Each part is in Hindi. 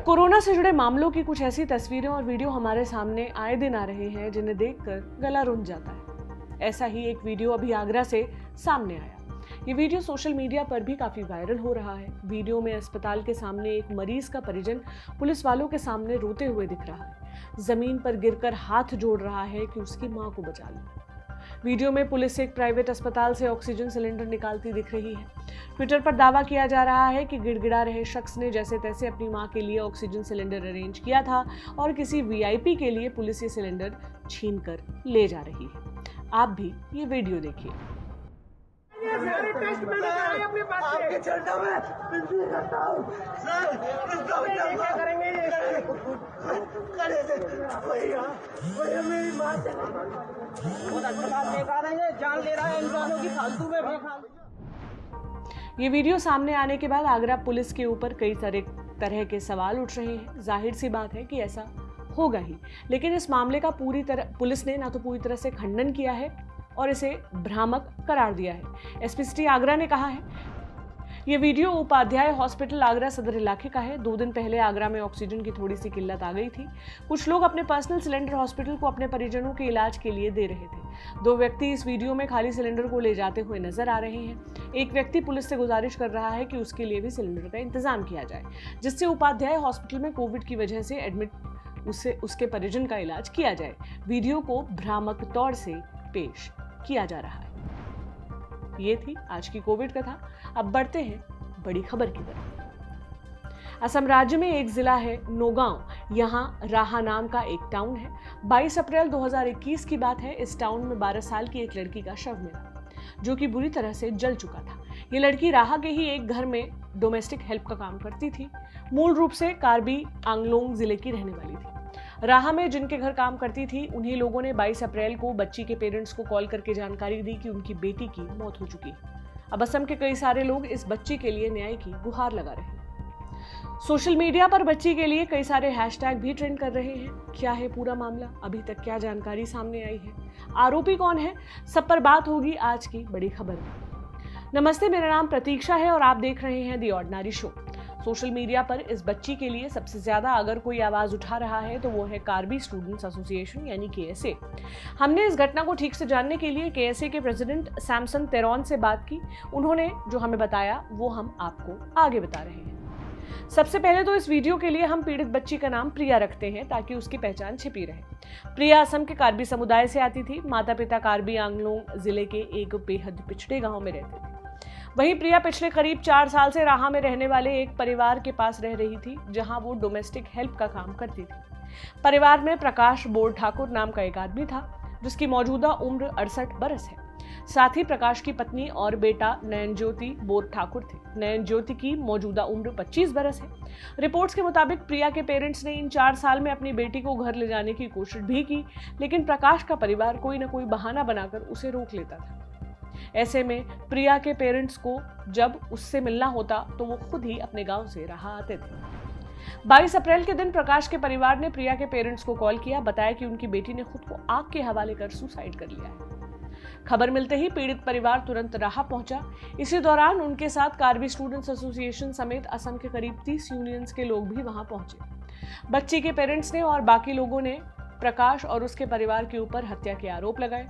कोरोना से जुड़े मामलों की कुछ ऐसी तस्वीरें और वीडियो हमारे सामने आए दिन आ रहे हैं जिन्हें देखकर गला रुंध जाता है। ऐसा ही एक वीडियो अभी आगरा से सामने आया। ये वीडियो सोशल मीडिया पर भी काफी वायरल हो रहा है। वीडियो में अस्पताल के सामने एक मरीज का परिजन पुलिस वालों के सामने रोते हुए दिख रहा है। जमीन पर गिरकर हाथ जोड़ रहा है कि उसकी मां को बचा ले। वीडियो में पुलिस एक प्राइवेट अस्पताल से ऑक्सीजन सिलेंडर निकालती दिख रही है। ट्विटर पर दावा किया जा रहा है कि गिड़गिड़ा रहे शख्स ने जैसे तैसे अपनी मां के लिए ऑक्सीजन सिलेंडर अरेंज किया था और किसी वीआईपी के लिए पुलिस ये सिलेंडर छीन कर ले जा रही है। आप भी ये वीडियो देखिए। आपके चरणों में विनती करता हूं सर, इसका क्या करेंगे भैया मेरी मां से बहुत अस्पताल बेकार है, ये जान ले रहा है इंसानों की फालतू में ये वीडियो सामने आने के बाद आगरा पुलिस के ऊपर कई तरह के सवाल उठ रहे हैं। जाहिर सी बात है कि ऐसा होगा ही, लेकिन इस मामले का पुलिस ने ना तो पूरी तरह से खंडन किया है और इसे भ्रामक करार दिया है। एसपी सिटी आगरा ने कहा है ये वीडियो उपाध्याय हॉस्पिटल आगरा सदर इलाके का है। 2 दिन पहले आगरा में ऑक्सीजन की थोड़ी सी किल्लत आ गई थी। कुछ लोग अपने पर्सनल सिलेंडर हॉस्पिटल को अपने परिजनों के इलाज के लिए दे रहे थे। 2 व्यक्ति इस वीडियो में खाली सिलेंडर को ले जाते हुए नजर आ रहे हैं। एक व्यक्ति पुलिस से गुजारिश कर रहा है कि उसके लिए भी सिलेंडर का इंतजाम किया जाए, जिससे उपाध्याय हॉस्पिटल में कोविड की वजह से एडमिट उसके परिजन का इलाज किया जाए। वीडियो को भ्रामक तौर से पेश किया जा रहा है। ये थी आज की कोविड कथा। अब बढ़ते हैं बड़ी खबर की तरफ। असम राज्य में एक जिला है नौगांव। यहाँ राहा नाम का एक टाउन है। 22 अप्रैल 2021 की बात है। इस टाउन में 12 साल की एक लड़की का शव मिला, जो कि बुरी तरह से जल चुका था। ये लड़की राहा के ही एक घर में डोमेस्टिक हेल्प का काम करती थी। मूल रूप से कार्बी आंगलोंग जिले की रहने वाली थी। राहा में जिनके घर काम करती थी, उन्हीं लोगों ने 22 अप्रैल को बच्ची के पेरेंट्स को कॉल करके जानकारी दी कि उनकी बेटी की मौत हो चुकी है। अब असम के कई सारे लोग इस बच्ची के लिए न्याय की गुहार लगा रहे हैं। सोशल मीडिया पर बच्ची के लिए कई सारे हैशटैग भी ट्रेंड कर रहे हैं। क्या है पूरा मामला, अभी तक क्या जानकारी सामने आई है, आरोपी कौन है, सब पर बात होगी आज की बड़ी खबर में। नमस्ते, मेरा नाम प्रतीक्षा है और आप देख रहे हैं दी ऑर्डिनरी शो। सोशल मीडिया पर इस बच्ची के लिए सबसे ज्यादा अगर कोई आवाज उठा रहा है तो वो है कार्बी स्टूडेंट्स एसोसिएशन यानी केएसए। हमने इस घटना को ठीक से जानने के लिए केएसए के प्रेसिडेंट सैमसन तेरौन से बात की। उन्होंने जो हमें बताया वो हम आपको आगे बता रहे हैं। सबसे पहले तो इस वीडियो के लिए हम पीड़ित बच्ची का नाम प्रिया रखते हैं ताकि उसकी पहचान छिपी रहे। प्रिया असम के कार्बी समुदाय से आती थी। माता पिता कार्बी आंगलोंग जिले के एक बेहद पिछड़े गांव में रहते थे। वहीं प्रिया पिछले करीब 4 साल से राहा में रहने वाले एक परिवार के पास रह रही थी, जहां वो डोमेस्टिक हेल्प का काम करती थी। परिवार में प्रकाश बोर ठाकुर नाम का एक आदमी था, जिसकी मौजूदा उम्र 68 बरस है। साथ ही प्रकाश की पत्नी और बेटा नयन ज्योति बोर ठाकुर थे। नयन ज्योति की मौजूदा उम्र 25 बरस है। रिपोर्ट्स के मुताबिक प्रिया के पेरेंट्स ने इन 4 साल में अपनी बेटी को घर ले जाने की कोशिश भी की, लेकिन प्रकाश का परिवार कोई न कोई बहाना बनाकर उसे रोक लेता था। ऐसे में प्रिया के पेरेंट्स को जब उससे मिलना होता तो वो खुद ही अपने गांव से राहा आते थे। 22 अप्रैल के दिन प्रकाश के परिवार ने प्रिया के पेरेंट्स को कॉल किया, बताया कि उनकी बेटी ने खुद को आग के हवाले कर सुसाइड कर लिया है। खबर मिलते ही पीड़ित परिवार तुरंत राहा पहुंचा। इसी दौरान उनके साथ कार्बी स्टूडेंट्स एसोसिएशन समेत असम के करीब 30 यूनियंस के लोग भी वहां पहुंचे। बच्ची के पेरेंट्स ने और बाकी लोगों ने प्रकाश और उसके परिवार के ऊपर हत्या के आरोप लगाए।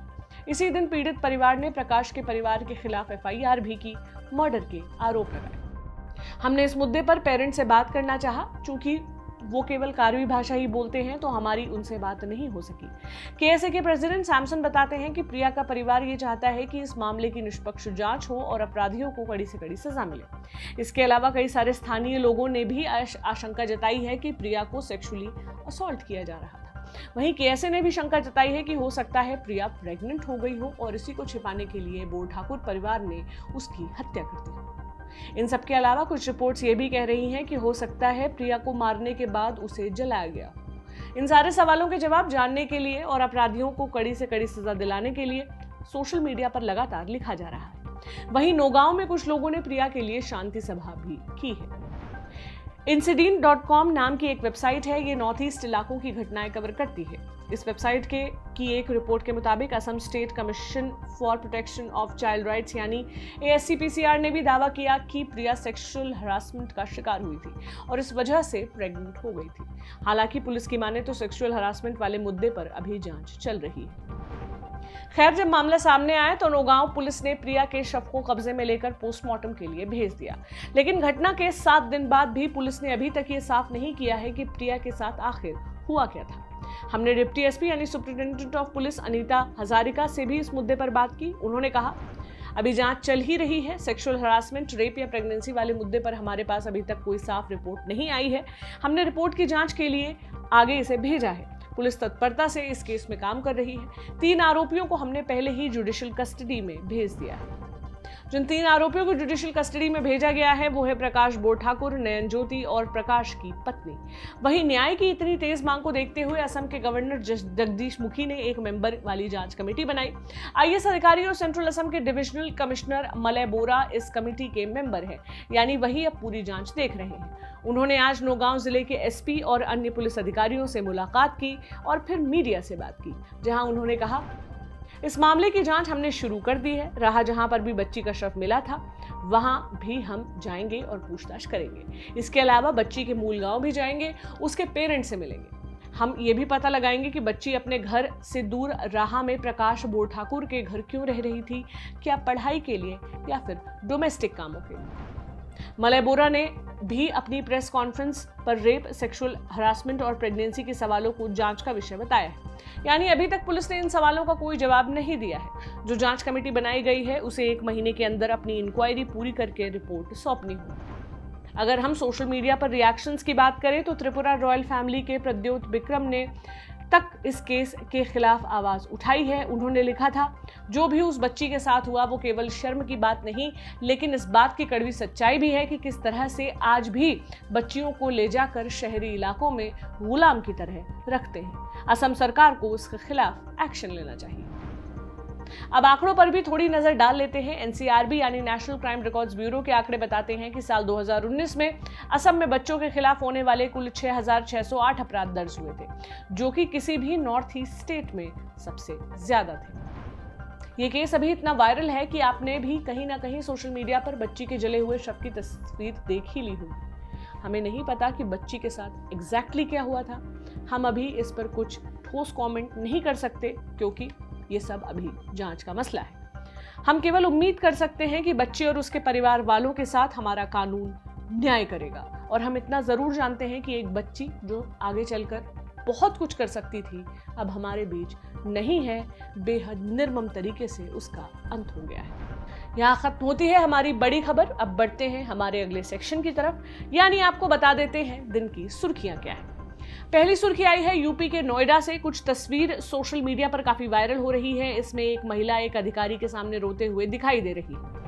इसी दिन पीड़ित परिवार ने प्रकाश के परिवार के खिलाफ एफआईआर भी की, मर्डर के आरोप लगाए। हमने इस मुद्दे पर पेरेंट्स से बात करना चाहा, चूंकि वो केवल कार्बी भाषा ही बोलते हैं तो हमारी उनसे बात नहीं हो सकी। केएसए के प्रेसिडेंट सैमसन बताते हैं कि प्रिया का परिवार ये चाहता है कि इस मामले की निष्पक्ष जांच हो और अपराधियों को कड़ी से कड़ी सजा मिले। इसके अलावा कई सारे स्थानीय लोगों ने भी आशंका जताई है कि प्रिया को सेक्सुअली असॉल्ट किया जा रहा था। वहीं केएसए ने भी शंका जताई है कि हो सकता है प्रिया प्रेग्नेंट हो गई हो और इसी को छिपाने के लिए बोर ठाकुर परिवार ने उसकी हत्या कर दी। इन सब के अलावा कुछ रिपोर्ट्स ये भी कह रही हैं कि हो सकता है प्रिया को मारने के बाद उसे जलाया गया। इन सारे सवालों के जवाब जानने के लिए और अपराधियों को कड़ी से कड़ी सजा दिलाने के लिए सोशल मीडिया पर लगातार लिखा जा रहा है। वहीं नौगांव में कुछ लोगों ने प्रिया के लिए शांति सभा भी की है। Incident.com नाम की एक वेबसाइट है। ये नॉर्थ ईस्ट इलाकों की घटनाएं कवर करती है। इस वेबसाइट की एक रिपोर्ट के मुताबिक Assam state commission for protection of child rights यानी ASCPCR ने भी दावा किया कि प्रिया सेक्सुअल हरासमेंट का शिकार हुई थी और इस वजह से प्रेग्नेंट हो गई थी। हालांकि पुलिस की माने तो सेक्सुअल हरासमेंट वाले मुद्दे पर अभी जांच चल रही है। खैर, जब मामला सामने आया तो नौगांव पुलिस ने प्रिया के शव को कब्जे में लेकर पोस्टमार्टम के लिए भेज दिया। लेकिन घटना के 7 दिन बाद भी पुलिस ने अभी तक ये साफ नहीं किया है कि प्रिया के साथ आखिर हुआ क्या था। हमने डिप्टी एसपी यानी superintendent of police Anita Hazarika से भी इस मुद्दे पर बात की। उन्होंने कहा, अभी जांच चल ही रही है। सेक्सुअल हरासमेंट, रेप या प्रेगनेंसी वाले मुद्दे पर हमारे पास अभी तक कोई साफ रिपोर्ट नहीं आई है। हमने रिपोर्ट की जांच के लिए आगे इसे भेजा है। पुलिस तत्परता से इस केस में काम कर रही है। 3 आरोपियों को हमने पहले ही जुडिशियल कस्टडी में भेज दिया है। जिन 3 आरोपियों को जुडिशियल कस्टडी में भेजा गया है वो है प्रकाश बोरठाकुर, नयन ज्योति और प्रकाश की पत्नी। वहीं न्याय की इतनी तेज मांग को देखते हुए असम के गवर्नर जगदीश मुखी ने एक मेंबर वाली जांच कमेटी बनाई। IAS अधिकारी और सेंट्रल असम के डिविजनल कमिश्नर मलय बोरा इस कमेटी के मेंबर हैं, यानी वही अब पूरी जांच देख रहे हैं। उन्होंने आज नौगांव जिले के SP और अन्य पुलिस अधिकारियों से मुलाकात की और फिर मीडिया से बात की, जहां उन्होंने कहा, इस मामले की जांच हमने शुरू कर दी है। रहा जहां पर भी बच्ची का शव मिला था वहां भी हम जाएंगे और पूछताछ करेंगे। इसके अलावा बच्ची के मूल गांव भी जाएंगे, उसके पेरेंट्स से मिलेंगे। हम ये भी पता लगाएंगे कि बच्ची अपने घर से दूर राहा में प्रकाश बोरठाकुर के घर क्यों रह रही थी, क्या पढ़ाई के लिए या फिर डोमेस्टिक कामों के लिए। मलय बोरा ने भी अपनी प्रेस कॉन्फ्रेंस पर रेप, सेक्सुअल हरासमेंट और प्रेगनेंसी के सवालों को जांच का विषय बताया है। यानी अभी तक पुलिस ने इन सवालों का कोई जवाब नहीं दिया है। जो जांच कमेटी बनाई गई है उसे 1 महीने के अंदर अपनी इंक्वायरी पूरी करके रिपोर्ट सौंपनी होगी। अगर हम सोशल मीडिया पर रिएक्शंस की बात करें तो त्रिपुरा रॉयल फैमिली के प्रद्योत विक्रम ने तक इस केस के खिलाफ आवाज उठाई है। उन्होंने लिखा था, जो भी उस बच्ची के साथ हुआ वो केवल शर्म की बात नहीं, लेकिन इस बात की कड़वी सच्चाई भी है कि किस तरह से आज भी बच्चियों को ले जाकर शहरी इलाकों में गुलाम की तरह रखते हैं। असम सरकार को इसके खिलाफ एक्शन लेना चाहिए। अब आंकड़ों पर भी थोड़ी नजर डाल लेते हैं। NCRB यानी नेशनल क्राइम रिकॉर्ड्स ब्यूरो के आंकड़े बताते हैं कि साल 2019 में असम में बच्चों के खिलाफ होने वाले कुल 6,608 अपराध दर्ज हुए थे, जो कि किसी भी नॉर्थ ईस्ट स्टेट में सबसे ज्यादा थे। ये केस अभी इतना वायरल है कि आपने भी कहीं ना कहीं सोशल मीडिया पर बच्ची के जले हुए शव की तस्वीर देख ही ली होगी। हमें नहीं पता कि बच्ची के साथ एग्जैक्टली क्या हुआ था। हम अभी इस पर कुछ ठोस कमेंट नहीं कर सकते क्योंकि ये सब अभी जांच का मसला है। हम केवल उम्मीद कर सकते हैं कि बच्चे और उसके परिवार वालों के साथ हमारा कानून न्याय करेगा। और हम इतना जरूर जानते हैं कि एक बच्ची जो आगे चलकर बहुत कुछ कर सकती थी अब हमारे बीच नहीं है। बेहद निर्मम तरीके से उसका अंत हो गया है। यहाँ खत्म होती है हमारी बड़ी खबर। अब बढ़ते हैं हमारे अगले सेक्शन की तरफ, यानी आपको बता देते हैं दिन की सुर्खियां क्या है। पहली सुर्खी आई है यूपी के नोएडा से। कुछ तस्वीर सोशल मीडिया पर काफी वायरल हो रही है। इसमें एक महिला एक अधिकारी के सामने रोते हुए दिखाई दे रही है।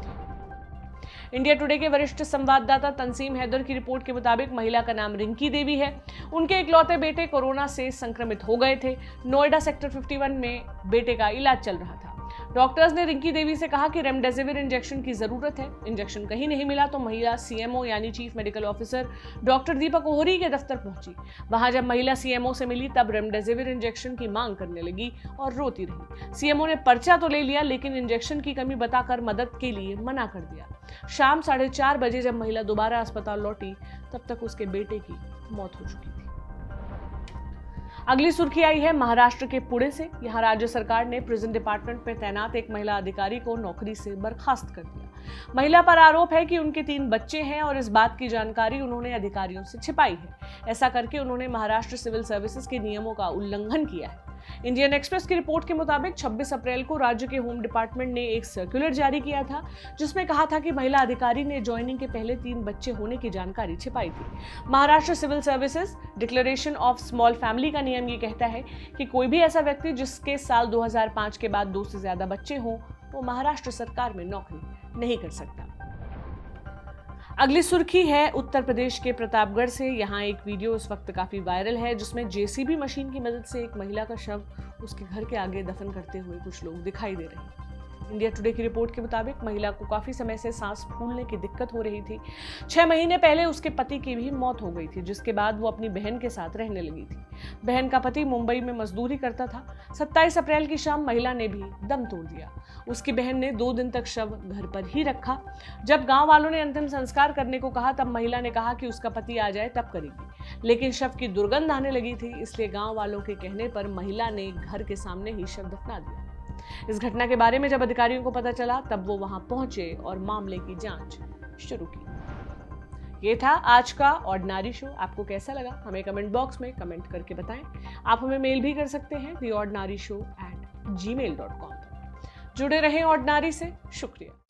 इंडिया टुडे के वरिष्ठ संवाददाता तंसीम हैदर की रिपोर्ट के मुताबिक महिला का नाम रिंकी देवी है। उनके इकलौते बेटे कोरोना से संक्रमित हो गए थे। नोएडा सेक्टर 51 में बेटे का इलाज चल रहा था। डॉक्टर्स ने रिंकी देवी से कहा कि रेमडेसिविर इंजेक्शन की जरूरत है। इंजेक्शन कहीं नहीं मिला तो महिला CMO यानी चीफ मेडिकल ऑफिसर डॉक्टर दीपक ओहरी के दफ्तर पहुंची। वहां जब महिला CMO से मिली तब रेमडेसिविर इंजेक्शन की मांग करने लगी और रोती रही। CMO ने पर्चा तो ले लिया लेकिन इंजेक्शन की कमी बताकर मदद के लिए मना कर दिया। शाम 4:30 बजे जब महिला दोबारा अस्पताल लौटी तब तक उसके बेटे की मौत हो चुकी थी। अगली सुर्खी आई है महाराष्ट्र के पुणे से। यहां राज्य सरकार ने प्रिजन डिपार्टमेंट में तैनात एक महिला अधिकारी को नौकरी से बर्खास्त कर दिया। महिला पर आरोप है कि उनके 3 बच्चे हैं और इस बात की जानकारी उन्होंने अधिकारियों से छिपाई है। ऐसा करके उन्होंने महाराष्ट्र सिविल सर्विसेज के नियमों का उल्लंघन किया है। इंडियन एक्सप्रेस की रिपोर्ट के मुताबिक 26 अप्रैल को राज्य के होम डिपार्टमेंट ने एक सर्कुलर जारी किया था जिसमें कहा था कि महिला अधिकारी ने ज्वाइनिंग के पहले 3 बच्चे होने की जानकारी छिपाई थी। Maharashtra civil services declaration of small family का नियम ये कहता है कि कोई भी ऐसा व्यक्ति जिसके साल 2005 के बाद 2 से ज्यादा बच्चे हों वो महाराष्ट्र सरकार में नौकरी नहीं कर सकता। अगली सुर्खी है उत्तर प्रदेश के प्रतापगढ़ से। यहाँ एक वीडियो इस वक्त काफी वायरल है जिसमें JCB मशीन की मदद से एक महिला का शव उसके घर के आगे दफन करते हुए कुछ लोग दिखाई दे रहे हैं। इंडिया टुडे की रिपोर्ट के मुताबिक महिला को काफी समय से सांस फूलने की दिक्कत हो रही थी। 6 महीने पहले उसके पति की भी मौत हो गई थी, जिसके बाद वो अपनी बहन के साथ रहने लगी थी। बहन का पति मुंबई में मजदूरी करता था। 27 अप्रैल की शाम महिला ने भी दम तोड़ दिया। उसकी बहन ने 2 दिन तक शव घर पर ही रखा। जब गांव वालों ने अंतिम संस्कार करने को कहा तब महिला ने कहा कि उसका पति आ जाए तब करेगी, लेकिन शव की दुर्गंध आने लगी थी, इसलिए गांव वालों के कहने पर महिला ने घर के सामने ही शव दफना दिया। इस घटना के बारे में जब अधिकारियों को पता चला तब वो वहां पहुंचे और मामले की जांच शुरू की। ये था आज का ऑर्डिनरी शो। आपको कैसा लगा हमें कमेंट बॉक्स में कमेंट करके बताएं। आप हमें मेल भी कर सकते हैं theordinaryshow@gmail.com। जुड़े रहें ऑर्डिनरी से। शुक्रिया।